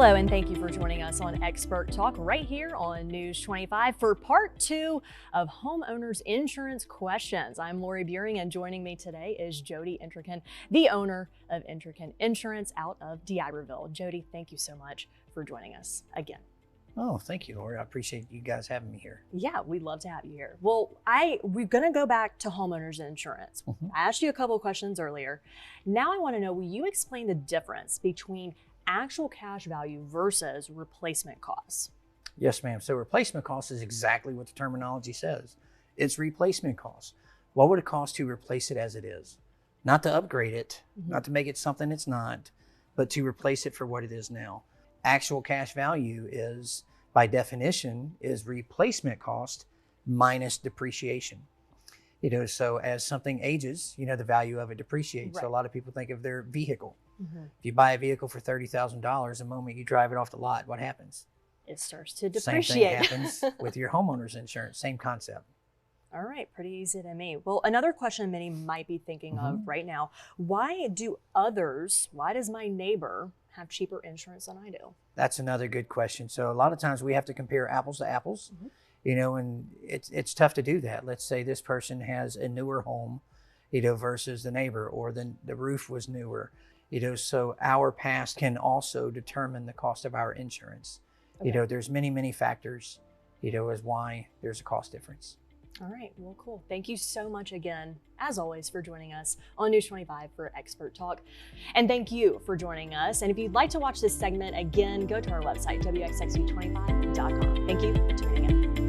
Hello, and thank you for joining us on Expert Talk right here on News 25 for part 2 of homeowners insurance questions. I'm Lori Buhring, and joining me today is Jody Entrekin, the owner of Entrekin Insurance out of D'Iberville. Jody, thank you so much for joining us again. Oh, thank you, Lori. I appreciate you guys having me here. Yeah, we'd love to have you here. Well, we're going to go back to homeowners insurance. I asked you a couple of questions earlier. Now I want to know, will you explain the difference between actual cash value versus replacement costs? Yes, ma'am. So replacement cost is exactly what the terminology says. It's replacement cost. What would it cost to replace it as it is? Not to upgrade it, not to make it something it's not, but to replace it for what it is now. Actual cash value is, by definition, is replacement cost minus depreciation. So as something ages, the value of it depreciates. Right. So a lot of people think of their vehicle. If you buy a vehicle for $30,000, the moment you drive it off the lot, what happens? It starts to Same depreciate. thing happens with your homeowner's insurance, same concept. All right, pretty easy to me. Well, another question many might be thinking of right now, why does my neighbor have cheaper insurance than I do? That's another good question. So a lot of times we have to compare apples to apples, and it's tough to do that. Let's say this person has a newer home, versus the neighbor, or the roof was newer. So our past can also determine the cost of our insurance. Okay. There's many factors, as why there's a cost difference. All right, well, cool. Thank you so much again, as always, for joining us on News 25 for Expert Talk. And thank you for joining us. And if you'd like to watch this segment again, go to our website, wxxu25.com. Thank you for tuning in.